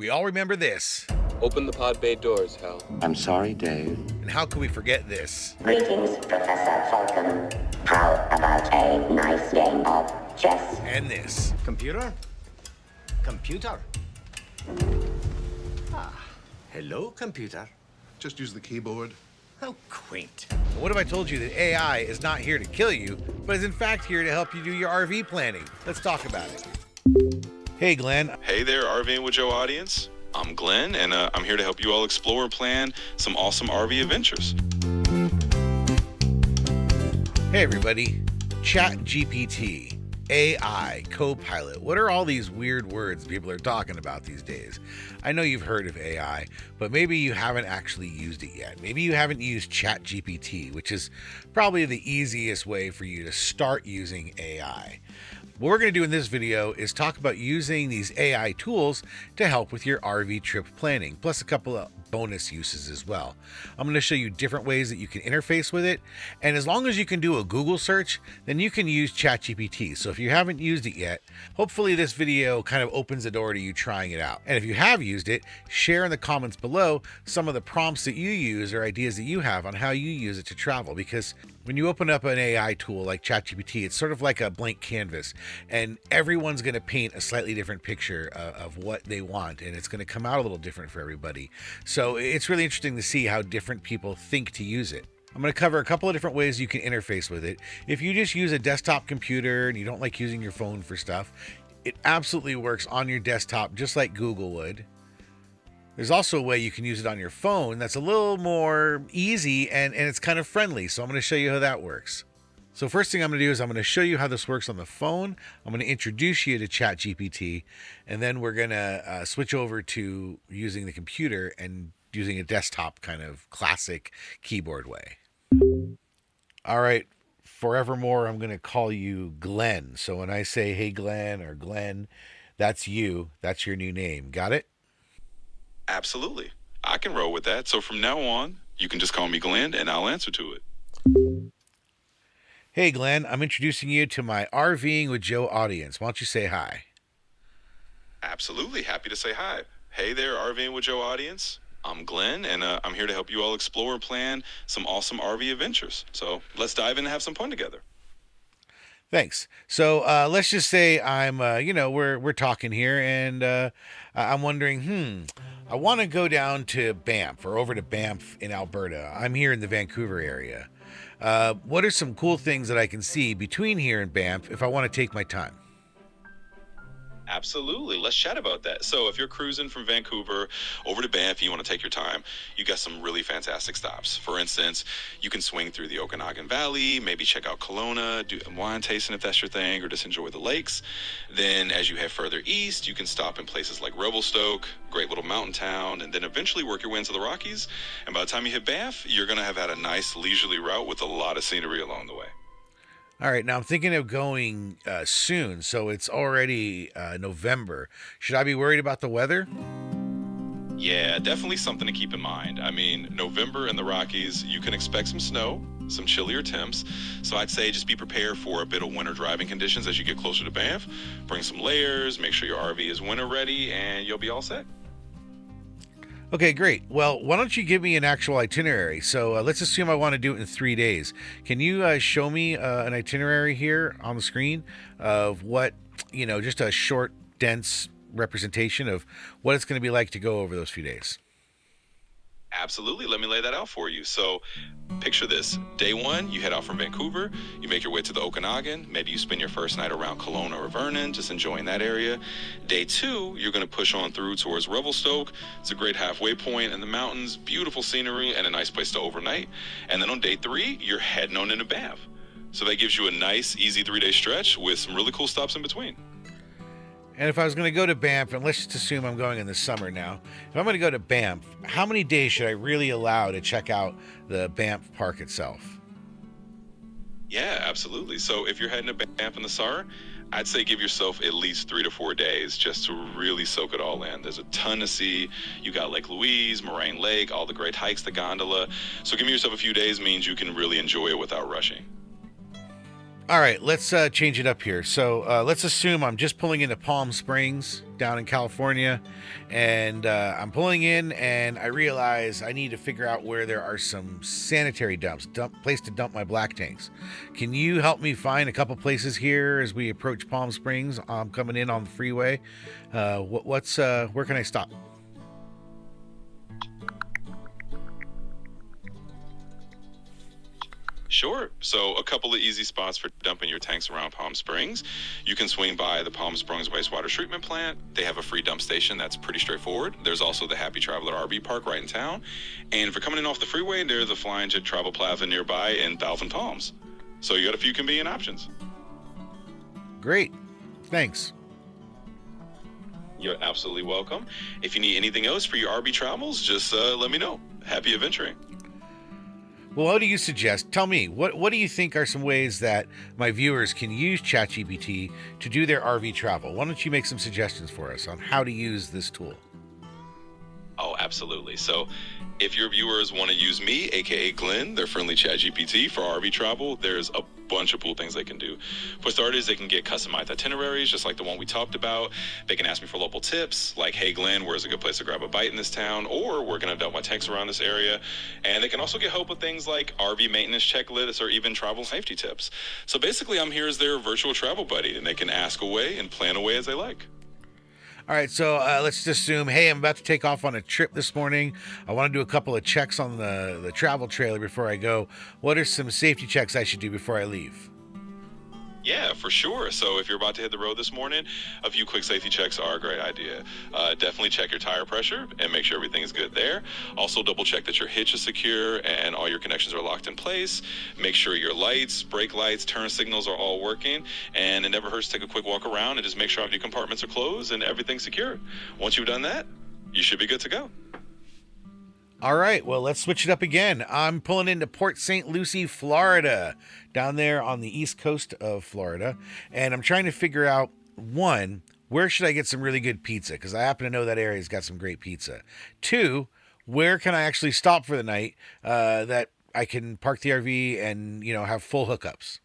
We all remember this. Open the pod bay doors, Hal. I'm sorry, Dave. And how could we forget this? Greetings, Professor Falcon. How about a nice game of chess? And this. Computer? Computer? Ah, hello, computer. Just use the keyboard. How quaint. And what if I told you that AI is not here to kill you, but is in fact here to help you do your RV planning? Let's talk about it. Hey, Glenn. Hey there, RVing with Joe audience. I'm Glenn, and I'm here to help you all explore and plan some awesome RV adventures. Hey, everybody. ChatGPT, AI, Copilot. What are all these weird words people are talking about these days? I know you've heard of AI, but maybe you haven't actually used it yet. Maybe you haven't used ChatGPT, which is probably the easiest way for you to start using AI. What we're going to do in this video is talk about using these AI tools to help with your RV trip planning, plus a couple of bonus uses as well. I'm going to show you different ways that you can interface with it, and as long as you can do a Google search, then you can use ChatGPT. So if you haven't used it yet, hopefully this video kind of opens the door to you trying it out. And if you have used it, share in the comments below some of the prompts that you use or ideas that you have on how you use it to travel, because when you open up an AI tool like ChatGPT, it's sort of like a blank canvas, and everyone's going to paint a slightly different picture of what they want, and it's going to come out a little different for everybody. So it's really interesting to see how different people think to use it. I'm going to cover a couple of different ways you can interface with it. If you just use a desktop computer and you don't like using your phone for stuff, it absolutely works on your desktop just like Google would. There's also a way you can use it on your phone that's a little more easy and it's kind of friendly. So I'm going to show you how that works. So first thing I'm going to do is I'm going to show you how this works on the phone. I'm going to introduce you to ChatGPT, and then we're going to switch over to using the computer and using a desktop kind of classic keyboard way. All right, forevermore, I'm going to call you Glenn. So when I say, hey, Glenn, or Glenn, that's you. That's your new name. Got it? Absolutely. I can roll with that. So from now on, you can just call me Glenn, and I'll answer to it. Hey, Glenn, I'm introducing you to my RVing with Joe audience. Why don't you say hi? Absolutely. Happy to say hi. Hey there, RVing with Joe audience. I'm Glenn, and I'm here to help you all explore and plan some awesome RV adventures. So let's dive in and have some fun together. Thanks. So let's just say I'm, we're talking here, and I'm wondering, I want to go down to Banff or over to Banff in Alberta. I'm here in the Vancouver area. What are some cool things that I can see between here and Banff if I want to take my time? Absolutely. Let's chat about that. So if you're cruising from Vancouver over to Banff, you want to take your time, you got some really fantastic stops. For instance, you can swing through the Okanagan Valley, maybe check out Kelowna, do wine tasting if that's your thing, or just enjoy the lakes. Then as you head further east, you can stop in places like Revelstoke, great little mountain town, and then eventually work your way into the Rockies. And by the time you hit Banff, you're going to have had a nice leisurely route with a lot of scenery along the way. All right, now I'm thinking of going soon, so it's already November. Should I be worried about the weather? Yeah, definitely something to keep in mind. I mean, November in the Rockies, you can expect some snow, some chillier temps. So I'd say just be prepared for a bit of winter driving conditions as you get closer to Banff. Bring some layers, make sure your RV is winter ready, and you'll be all set. Okay, great. Well, why don't you give me an actual itinerary? So let's assume I want to do it in 3 days. Can you show me an itinerary here on the screen of what, just a short, dense representation of what it's going to be like to go over those few days? Absolutely. Let me lay that out for you. So picture this. Day one, you head out from Vancouver. You make your way to the Okanagan. Maybe you spend your first night around Kelowna or Vernon, just enjoying that area. Day two, you're going to push on through towards Revelstoke. It's a great halfway point in the mountains, beautiful scenery, and a nice place to overnight. And then on day three, you're heading on into Banff. So that gives you a nice, easy 3-day stretch with some really cool stops in between. And if I was going to go to Banff, and let's just assume I'm going in the summer now, if I'm going to go to Banff, how many days should I really allow to check out the Banff Park itself? Yeah, absolutely. So if you're heading to Banff in the summer, I'd say give yourself at least 3 to 4 days just to really soak it all in. There's a ton to see. You got Lake Louise, Moraine Lake, all the great hikes, the gondola. So giving yourself a few days means you can really enjoy it without rushing. All right, let's change it up here. So let's assume I'm just pulling into Palm Springs down in California, and I'm pulling in, and I realize I need to figure out where there are some sanitary place to dump my black tanks. Can you help me find a couple places here as we approach Palm Springs? I'm coming in on the freeway. Where can I stop? Sure. So a couple of easy spots for dumping your tanks around Palm Springs. You can swing by the Palm Springs wastewater treatment plant. They have a free dump station that's pretty straightforward. There's also the Happy Traveler RV park right in town. And if you're coming in off the freeway, there's the Flying Jet Travel Plaza nearby in Thousand Palms. So you got a few convenient options. Great. Thanks. You're absolutely welcome. If you need anything else for your RV travels, just let me know. Happy adventuring. Well, what do you suggest? Tell me, what do you think are some ways that my viewers can use ChatGPT to do their RV travel? Why don't you make some suggestions for us on how to use this tool? Oh, absolutely. So if your viewers want to use me, aka Glenn, their friendly ChatGPT for RV travel, there's a bunch of cool things they can do. For starters, they can get customized itineraries, just like the one we talked about. They can ask me for local tips, like, hey, Glenn, where's a good place to grab a bite in this town? Or we're going to dump my tanks around this area. And they can also get help with things like RV maintenance checklists or even travel safety tips. So basically, I'm here as their virtual travel buddy, and they can ask away and plan away as they like. All right, so let's just assume, hey, I'm about to take off on a trip this morning. I want to do a couple of checks on the travel trailer before I go. What are some safety checks I should do before I leave? Yeah, for sure. So if you're about to hit the road this morning, a few quick safety checks are a great idea. Definitely check your tire pressure and make sure everything is good there. Also double check that your hitch is secure and all your connections are locked in place. Make sure your lights, brake lights, turn signals are all working. And it never hurts to take a quick walk around and just make sure all your compartments are closed and everything's secure. Once you've done that, you should be good to go. All right, well, let's switch it up again. I'm pulling into Port St. Lucie, Florida, down there on the east coast of Florida. And I'm trying to figure out, one, where should I get some really good pizza? Because I happen to know that area's got some great pizza. Two, where can I actually stop for the night that I can park the RV and, have full hookups?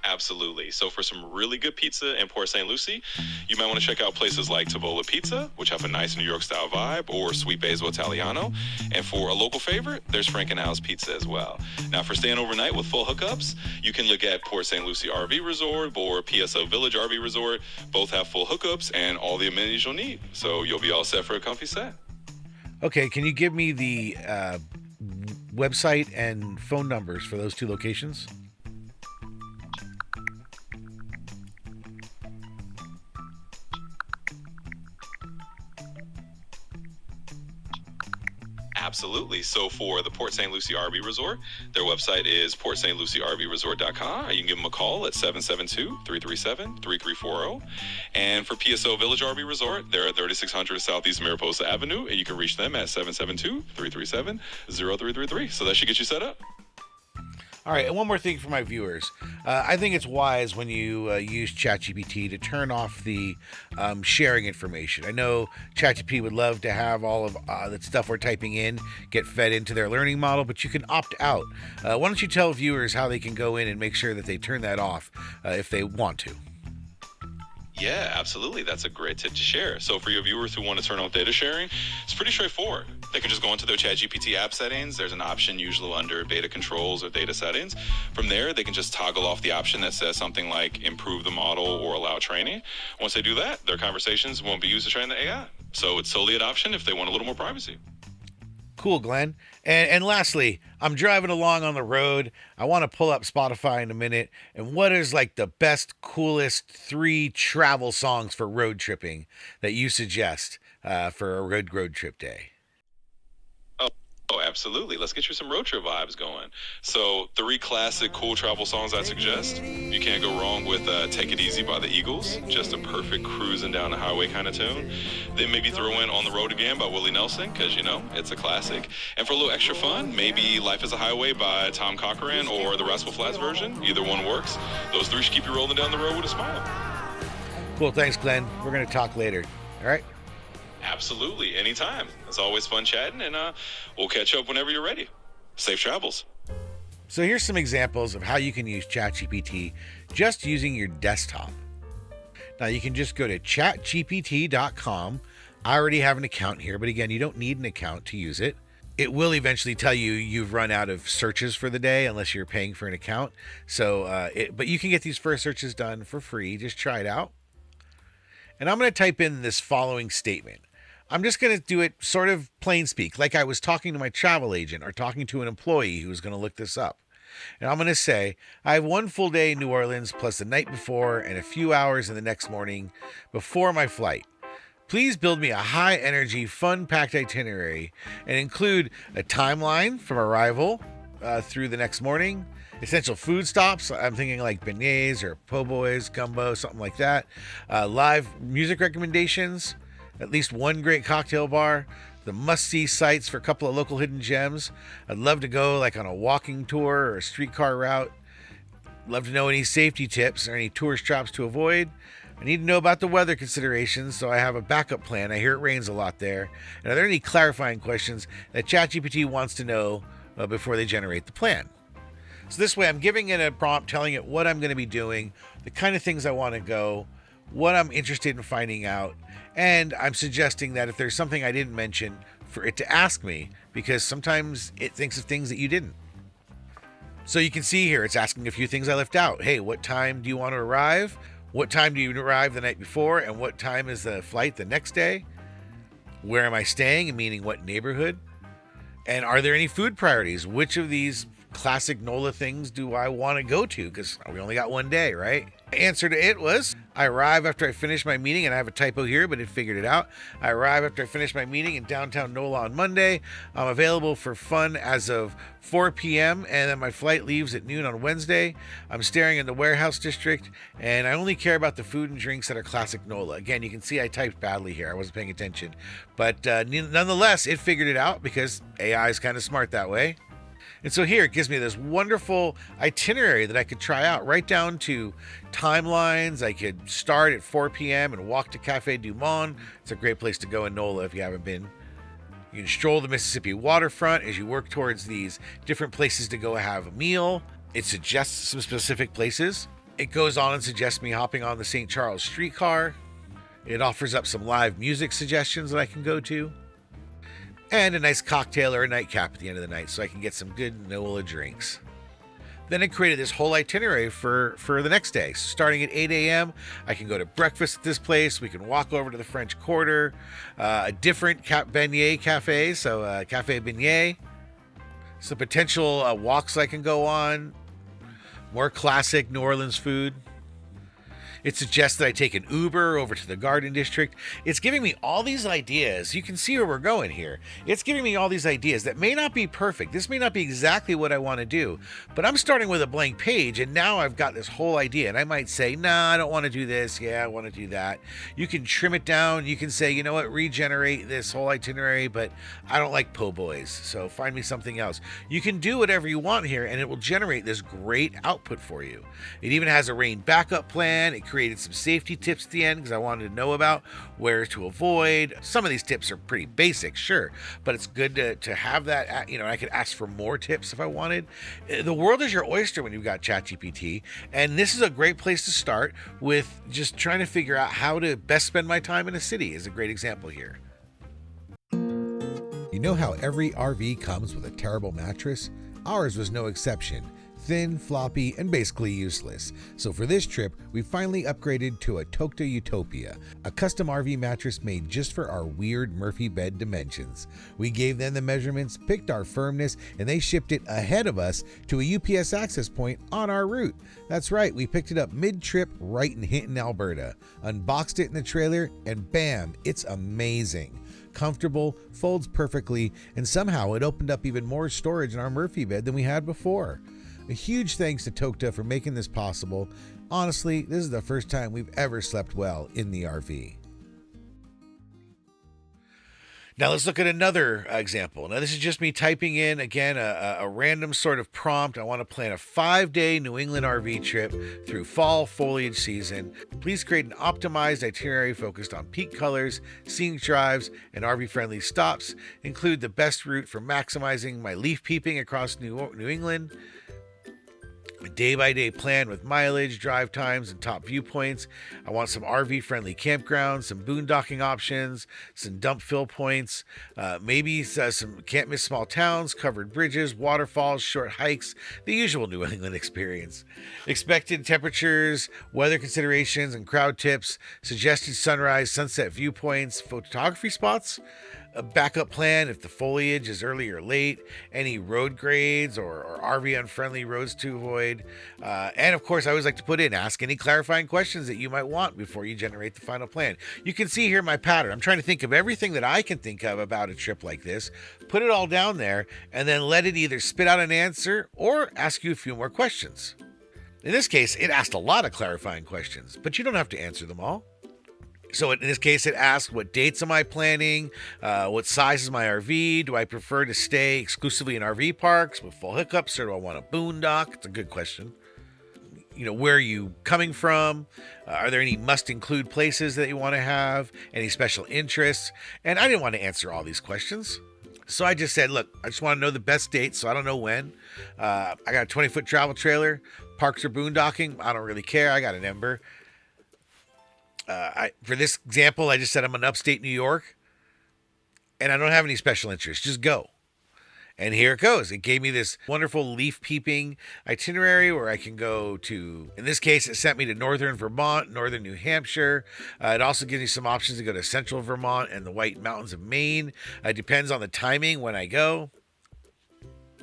Absolutely. So for some really good pizza in Port St. Lucie, you might want to check out places like Tavola Pizza, which have a nice New York style vibe, or Sweet Basil Italiano. And for a local favorite, there's Frank and Al's Pizza as well. Now for staying overnight with full hookups, you can look at Port St. Lucie RV Resort or PSO Village RV Resort. Both have full hookups and all the amenities you'll need. So you'll be all set for a comfy stay. Okay, can you give me the website and phone numbers for those two locations? Absolutely. So for the Port St. Lucie RV Resort, their website is portstluciervresort.com. You can give them a call at 772-337-3340. And for PSO Village RV Resort, they're at 3600 Southeast Mariposa Avenue, and you can reach them at 772-337-0333. So that should get you set up. All right, and one more thing for my viewers. I think it's wise when you use ChatGPT to turn off the sharing information. I know ChatGPT would love to have all of the stuff we're typing in get fed into their learning model, but you can opt out. Why don't you tell viewers how they can go in and make sure that they turn that off if they want to? Yeah, absolutely. That's a great tip to share. So for your viewers who want to turn off data sharing, it's pretty straightforward. They can just go into their ChatGPT app settings. There's an option usually under beta controls or data settings. From there, they can just toggle off the option that says something like improve the model or allow training. Once they do that, their conversations won't be used to train the AI. So it's solely an option if they want a little more privacy. Cool, Glenn. And lastly, I'm driving along on the road. I want to pull up Spotify in a minute. And what is like the best, coolest 3 travel songs for road tripping that you suggest for a road trip day? Oh, absolutely. Absolutely. Let's get you some road trip vibes going. So 3 classic cool travel songs I'd suggest. You can't go wrong with Take It Easy by the Eagles. Just a perfect cruising down the highway kind of tune. Then maybe throw in On the Road Again by Willie Nelson, because, you know, it's a classic. And for a little extra fun, maybe Life is a Highway by Tom Cochrane or the Rascal Flatts version. Either one works. Those 3 should keep you rolling down the road with a smile. Cool. Thanks, Glenn. We're going to talk later. All right. Absolutely. Anytime. It's always fun chatting, and we'll catch up whenever you're ready. Safe travels. So here's some examples of how you can use ChatGPT just using your desktop. Now you can just go to chatgpt.com. I already have an account here, but again, you don't need an account to use it. It will eventually tell you you've run out of searches for the day unless you're paying for an account. So, but you can get these first searches done for free. Just try it out. And I'm going to type in this following statement. I'm just going to do it sort of plain speak, like I was talking to my travel agent or talking to an employee who was going to look this up. And I'm going to say, I have 1 full day in New Orleans plus the night before and a few hours in the next morning before my flight. Please build me a high energy, fun packed itinerary and include a timeline from arrival through the next morning, essential food stops. I'm thinking like beignets or po' boys, gumbo, something like that. Live music recommendations, at least 1 great cocktail bar, the must-see sites for a couple of local hidden gems. I'd love to go like on a walking tour or a streetcar route. Love to know any safety tips or any tourist traps to avoid. I need to know about the weather considerations, so I have a backup plan. I hear it rains a lot there. And are there any clarifying questions that ChatGPT wants to know before they generate the plan? So this way I'm giving it a prompt, telling it what I'm going to be doing, the kind of things I want to go, what I'm interested in finding out, and I'm suggesting that if there's something I didn't mention, for it to ask me, because sometimes it thinks of things that you didn't. So you can see here, it's asking a few things I left out. Hey, what time do you want to arrive? What time do you arrive the night before? And what time is the flight the next day? Where am I staying? Meaning what neighborhood? And are there any food priorities? Which of these classic NOLA things do I want to go to? Because we only got 1 day, right? Answer to it was, I arrive after I finish my meeting, and I have a typo here, but it figured it out. I arrive after I finish my meeting in downtown NOLA on Monday. I'm available for fun as of 4 p.m., and then my flight leaves at noon on Wednesday. I'm staying in the warehouse district, and I only care about the food and drinks that are classic NOLA. Again, you can see I typed badly here. I wasn't paying attention. But nonetheless, it figured it out because AI is kind of smart that way. And so here it gives me this wonderful itinerary that I could try out, right down to timelines. I could start at 4 p.m. and walk to Cafe Du Monde. It's a great place to go in NOLA if you haven't been. You can stroll the Mississippi waterfront as you work towards these different places to go have a meal. It suggests some specific places. It goes on and suggests me hopping on the St. Charles streetcar. It offers up some live music suggestions that I can go to. And a nice cocktail or a nightcap at the end of the night so I can get some good NOLA drinks. Then it created this whole itinerary for the next day. So starting at 8 a.m., I can go to breakfast at this place. We can walk over to the French Quarter, a different beignet cafe, so Cafe Beignet. Some potential walks I can go on, more classic New Orleans food. It suggests that I take an Uber over to the Garden District. It's giving me all these ideas. You can see where we're going here. It's giving me all these ideas that may not be perfect. This may not be exactly what I want to do, but I'm starting with a blank page, and now I've got this whole idea. And I might say, nah, I don't want to do this. Yeah, I want to do that. You can trim it down. You can say, you know what, regenerate this whole itinerary, but I don't like po' boys, so find me something else. You can do whatever you want here, and it will generate this great output for you. It even has a rain backup plan. It created some safety tips at the end because I wanted to know about where to avoid. Some of these tips are pretty basic, sure, but it's good to have that. You know, I could ask for more tips if I wanted. The world is your oyster when you've got ChatGPT, and this is a great place to start with just trying to figure out how to best spend my time in a city is a great example here. You know how every RV comes with a terrible mattress? Ours was no exception. Thin, floppy, and basically useless. So for this trip, we finally upgraded to a Tokta Utopia, a custom RV mattress made just for our weird Murphy bed dimensions. We gave them the measurements, picked our firmness, and they shipped it ahead of us to a UPS access point on our route. That's right, we picked it up mid-trip right in Hinton, Alberta, unboxed it in the trailer, and bam, it's amazing. comfortable, folds perfectly, and somehow it opened up even more storage in our Murphy bed than we had before. A huge thanks to Tokta for making this possible. Honestly, this is the first time we've ever slept well in the RV. Now let's look at another example. Now this is just me typing in, again, a random sort of prompt. I want to plan a 5-day New England RV trip through fall foliage season. Please create an optimized itinerary focused on peak colors, scenic drives, and RV-friendly stops. Include the best route for maximizing my leaf peeping across New England. A day-by-day plan with mileage, drive times, and top viewpoints. I want some RV-friendly campgrounds, some boondocking options, some dump fill points, maybe some can't-miss small towns, covered bridges, waterfalls, short hikes, the usual New England experience. Expected temperatures, weather considerations, and crowd tips, suggested sunrise, sunset viewpoints, photography spots, a backup plan if the foliage is early or late, any road grades or RV unfriendly roads to avoid. And of course, I always like to put in, ask any clarifying questions that you might want before you generate the final plan. You can see here my pattern. I'm trying to think of everything that I can think of about a trip like this, put it all down there, and then let it either spit out an answer or ask you a few more questions. In this case, it asked a lot of clarifying questions, but you don't have to answer them all. So in this case, it asked, what dates am I planning? What size is my RV? Do I prefer to stay exclusively in RV parks with full hookups, or do I want a boondock? It's a good question. Where are you coming from? Are there any must-include places that you want to have? Any special interests? And I didn't want to answer all these questions. So I just said, look, I just want to know the best dates, so I don't know when. I got a 20-foot travel trailer. Parks or boondocking, I don't really care. I got an Ember. For this example, I just said I'm in upstate New York, and I don't have any special interests. Just go. And here it goes. It gave me this wonderful leaf peeping itinerary where I can go to, in this case, it sent me to northern Vermont, northern New Hampshire. It also gives me some options to go to central Vermont and the White Mountains of Maine. It depends on the timing when I go.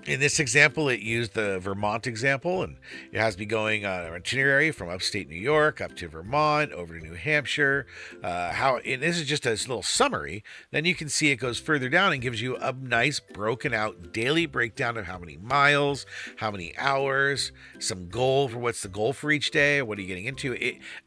In this example, it used the Vermont example, and it has me going on an itinerary from upstate New York up to Vermont, over to New Hampshire. And this is just a little summary. Then you can see it goes further down and gives you a nice broken out daily breakdown of how many miles, how many hours, some goal for what's the goal for each day, what are you getting into.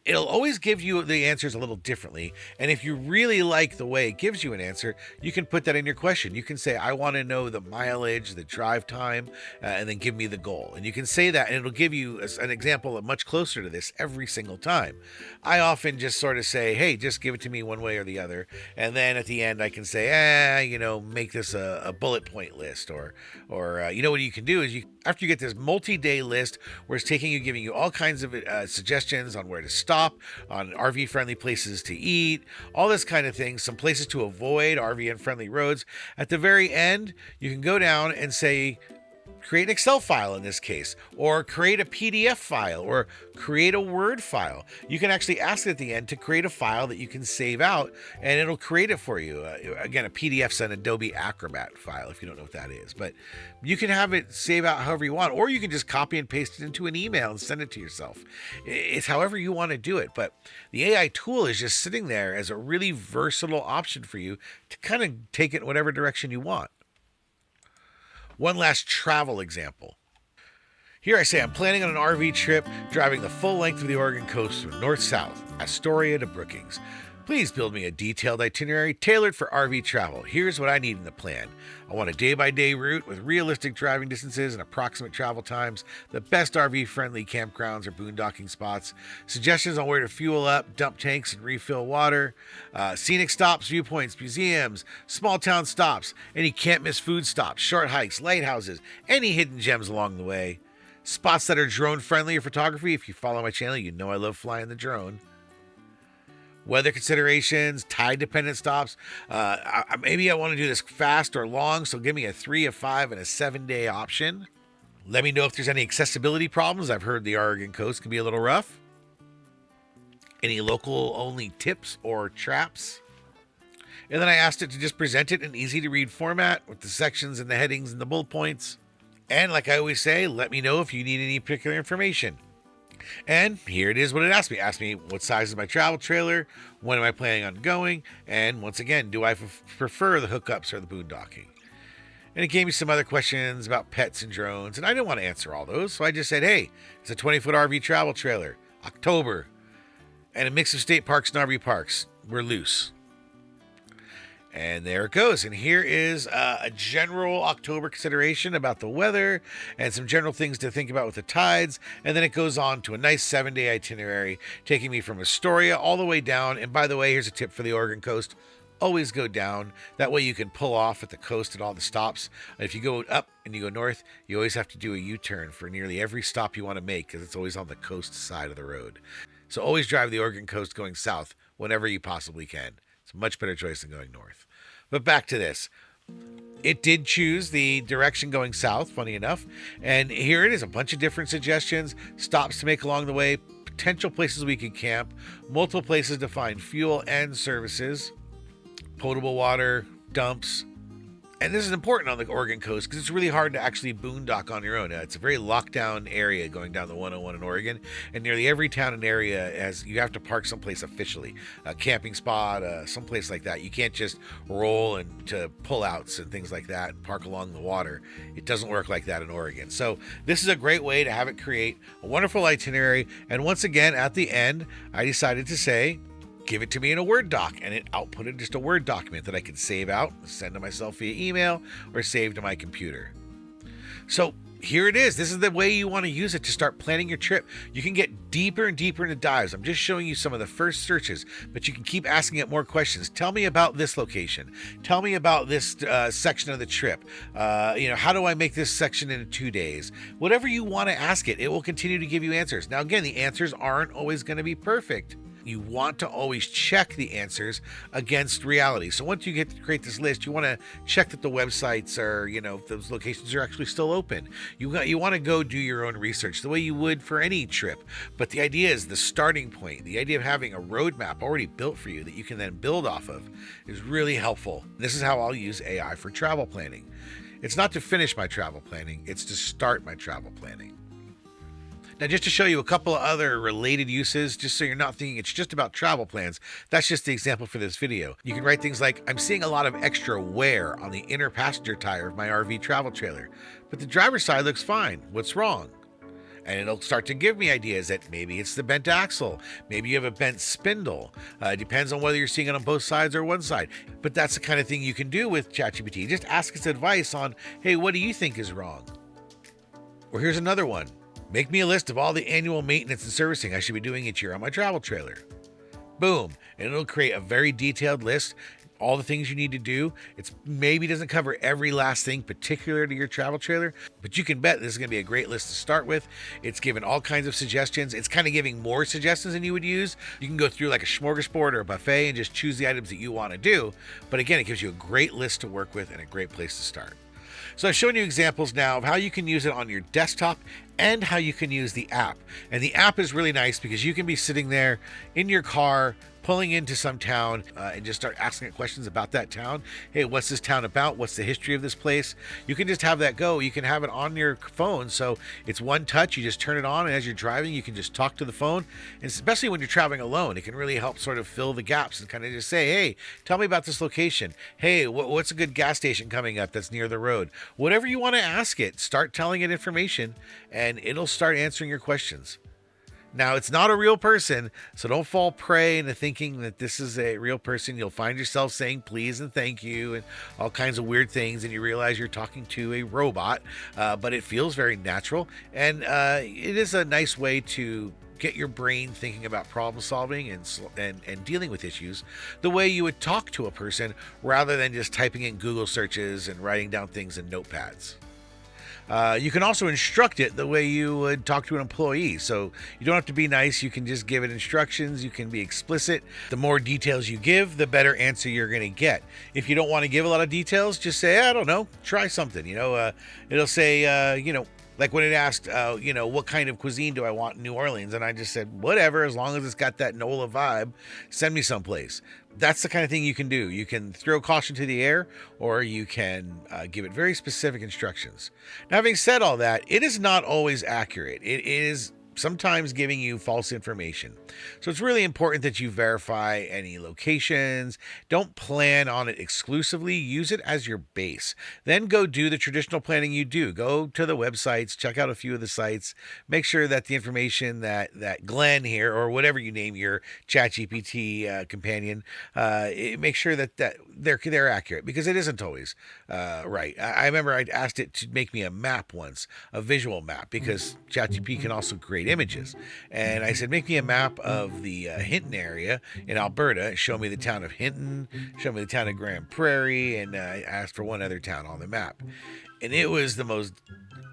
It'll always give you the answers a little differently. And if you really like the way it gives you an answer, you can put that in your question. You can say, I want to know the mileage, the drive time, and then give me the goal. And you can say that, and it'll give you an example much closer to this every single time. I often just sort of say, hey, just give it to me one way or the other. And then at the end, I can say, make this a bullet point list. Or what you can do is after you get this multi-day list where it's giving you all kinds of suggestions on where to stop, on RV-friendly places to eat, all this kind of thing, some places to avoid, RV-unfriendly roads. At the very end, you can go down and say, create an Excel file in this case, or create a PDF file, or create a Word file. You can actually ask it at the end to create a file that you can save out, and it'll create it for you. Again, a PDF's an Adobe Acrobat file, if you don't know what that is. But you can have it save out however you want, or you can just copy and paste it into an email and send it to yourself. It's however you want to do it. But the AI tool is just sitting there as a really versatile option for you to kind of take it in whatever direction you want. One last travel example. Here I say I'm planning on an RV trip driving the full length of the Oregon coast from north-south, Astoria to Brookings. Please build me a detailed itinerary tailored for RV travel. Here's what I need in the plan. I want a day-by-day route with realistic driving distances and approximate travel times, the best RV-friendly campgrounds or boondocking spots, suggestions on where to fuel up, dump tanks, and refill water, scenic stops, viewpoints, museums, small town stops, any can't-miss food stops, short hikes, lighthouses, any hidden gems along the way, spots that are drone-friendly or photography. If you follow my channel, you know I love flying the drone. Weather considerations, tide-dependent stops. Maybe I want to do this fast or long, so give me a 3, a 5, and a 7-day option. Let me know if there's any accessibility problems. I've heard the Oregon coast can be a little rough. Any local-only tips or traps. And then I asked it to just present it in easy-to-read format with the sections and the headings and the bullet points. And like I always say, let me know if you need any particular information. And here it is what it asked me. It asked me what size is my travel trailer, when am I planning on going, and once again, do I prefer the hookups or the boondocking? And it gave me some other questions about pets and drones, and I didn't want to answer all those, so I just said, hey, it's a 20-foot RV travel trailer, October, and a mix of state parks and RV parks. We're loose. And there it goes. And here is a general October consideration about the weather and some general things to think about with the tides. And then it goes on to a nice 7-day itinerary, taking me from Astoria all the way down. And by the way, here's a tip for the Oregon coast. Always go down. That way you can pull off at the coast at all the stops. If you go up and you go north, you always have to do a U-turn for nearly every stop you want to make because it's always on the coast side of the road. So always drive the Oregon coast going south whenever you possibly can. It's a much better choice than going north. But back to this. It did choose the direction going south, funny enough. And here it is, a bunch of different suggestions, stops to make along the way, potential places we could camp, multiple places to find fuel and services, potable water, dumps. And this is important on the Oregon coast because it's really hard to actually boondock on your own. It's a very locked down area going down the 101 in Oregon, and nearly every town and area you have to park someplace officially, a camping spot, someplace like that. You can't just roll into pullouts and things like that and park along the water. It doesn't work like that in Oregon. So this is a great way to have it create a wonderful itinerary. And once again, at the end, I decided to say, give it to me in a Word doc, and it outputted just a Word document that I could save out, send to myself via email, or save to my computer. So here it is. This is the way you want to use it to start planning your trip. You can get deeper and deeper into dives. I'm just showing you some of the first searches, but you can keep asking it more questions. Tell me about this location. Tell me about this section of the trip. How do I make this section in 2 days? Whatever you want to ask it, it will continue to give you answers. Now, again, the answers aren't always going to be perfect. You want to always check the answers against reality. So once you get to create this list, you want to check that the websites are, if those locations are actually still open. You want to go do your own research the way you would for any trip. But the idea is the starting point, the idea of having a roadmap already built for you that you can then build off of is really helpful. This is how I'll use AI for travel planning. It's not to finish my travel planning, it's to start my travel planning. Now, just to show you a couple of other related uses, just so you're not thinking it's just about travel plans, that's just the example for this video. You can write things like, I'm seeing a lot of extra wear on the inner passenger tire of my RV travel trailer, but the driver's side looks fine. What's wrong? And it'll start to give me ideas that maybe it's the bent axle, maybe you have a bent spindle. It depends on whether you're seeing it on both sides or one side. But that's the kind of thing you can do with ChatGPT. Just ask its advice on, hey, what do you think is wrong? Or here's another one. Make me a list of all the annual maintenance and servicing I should be doing each year on my travel trailer. Boom. And it'll create a very detailed list, all the things you need to do. It maybe doesn't cover every last thing particular to your travel trailer, but you can bet this is going to be a great list to start with. It's given all kinds of suggestions. It's kind of giving more suggestions than you would use. You can go through like a smorgasbord or a buffet and just choose the items that you want to do. But again, it gives you a great list to work with and a great place to start. So I've shown you examples now of how you can use it on your desktop and how you can use the app. And the app is really nice because you can be sitting there in your car, pulling into some town and just start asking it questions about that town. Hey, what's this town about? What's the history of this place? You can just have that go. You can have it on your phone. So it's one touch. You just turn it on. And as you're driving, you can just talk to the phone. And especially when you're traveling alone, it can really help sort of fill the gaps and kind of just say, hey, tell me about this location. Hey, what's a good gas station coming up that's near the road? Whatever you want to ask it, start telling it information and it'll start answering your questions. Now, it's not a real person, so don't fall prey into thinking that this is a real person. You'll find yourself saying please and thank you and all kinds of weird things, and you realize you're talking to a robot, but it feels very natural, and it is a nice way to get your brain thinking about problem solving and dealing with issues the way you would talk to a person rather than just typing in Google searches and writing down things in notepads. You can also instruct it the way you would talk to an employee. So you don't have to be nice. You can just give it instructions. You can be explicit. The more details you give, the better answer you're going to get. If you don't want to give a lot of details, just say, I don't know, try something. It'll say, like when it asked, what kind of cuisine do I want in New Orleans? And I just said, whatever, as long as it's got that NOLA vibe, send me someplace. That's the kind of thing you can do. You can throw caution to the air, or you can give it very specific instructions. Now, having said all that, it is not always accurate. It is sometimes giving you false information. So it's really important that you verify any locations. Don't plan on it exclusively. Use it as your base. Then go do the traditional planning you do. Go to the websites, check out a few of the sites, make sure that the information that Glenn here, or whatever you name your ChatGPT companion, make sure that they're accurate, because it isn't always right. I remember I'd asked it to make me a map once, a visual map, because ChatGPT can also create images. And I said, make me a map of the Hinton area in Alberta, show me the town of Hinton, show me the town of Grand Prairie, and I asked for one other town on the map. And it was the most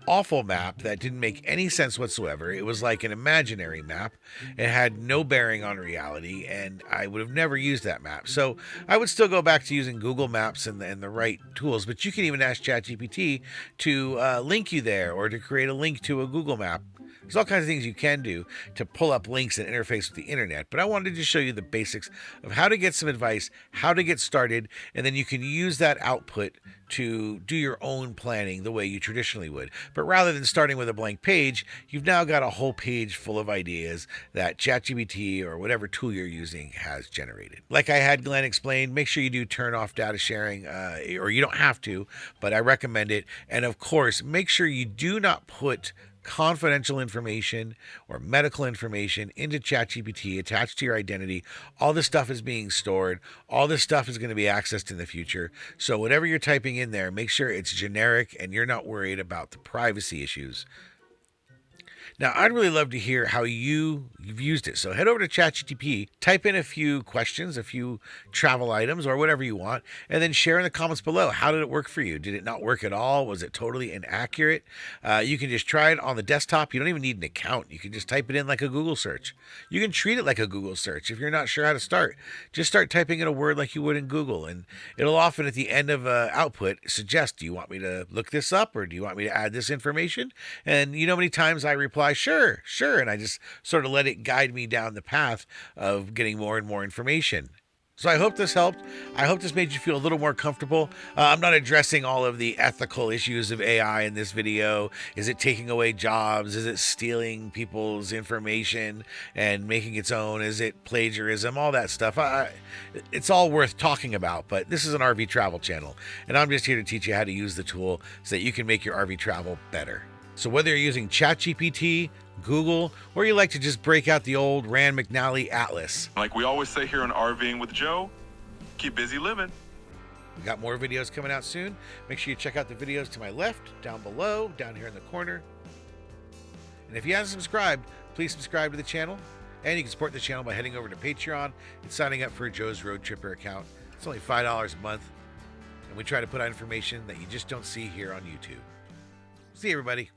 awful map that didn't make any sense whatsoever. It was like an imaginary map. It had no bearing on reality, and I would have never used that map. So I would still go back to using Google Maps and the right tools, but you can even ask ChatGPT to link you there, or to create a link to a Google map. There's all kinds of things you can do to pull up links and interface with the internet, but I wanted to just show you the basics of how to get some advice, how to get started, and then you can use that output to do your own planning the way you traditionally would. But rather than starting with a blank page, you've now got a whole page full of ideas that ChatGPT or whatever tool you're using has generated. Like I had Glenn explain, make sure you do turn off data sharing, or you don't have to, but I recommend it. And of course, make sure you do not put confidential information or medical information into ChatGPT attached to your identity. All this stuff is being stored. All this stuff is going to be accessed in the future. So whatever you're typing in there, make sure it's generic and you're not worried about the privacy issues. Now, I'd really love to hear how you've used it. So head over to ChatGPT, type in a few questions, a few travel items, or whatever you want, and then share in the comments below. How did it work for you? Did it not work at all? Was it totally inaccurate? You can just try it on the desktop. You don't even need an account. You can just type it in like a Google search. You can treat it like a Google search. If you're not sure how to start, just start typing in a word like you would in Google, and it'll often at the end of output suggest, do you want me to look this up, or do you want me to add this information? And you know how many times I reply, sure, and I just sort of let it guide me down the path of getting more and more information. So I hope this helped. I hope this made you feel a little more comfortable. I'm not addressing all of the ethical issues of AI in this video. Is it taking away jobs? Is it stealing people's information and making its own? Is it plagiarism? All that stuff. It's all worth talking about, but this is an RV travel channel, and I'm just here to teach you how to use the tool so that you can make your RV travel better. So whether you're using ChatGPT, Google, or you like to just break out the old Rand McNally Atlas. Like we always say here on RVing with Joe, keep busy living. We got more videos coming out soon. Make sure you check out the videos to my left, down below, down here in the corner. And if you haven't subscribed, please subscribe to the channel. And you can support the channel by heading over to Patreon and signing up for Joe's Road Tripper account. It's only $5 a month. And we try to put out information that you just don't see here on YouTube. See you, everybody.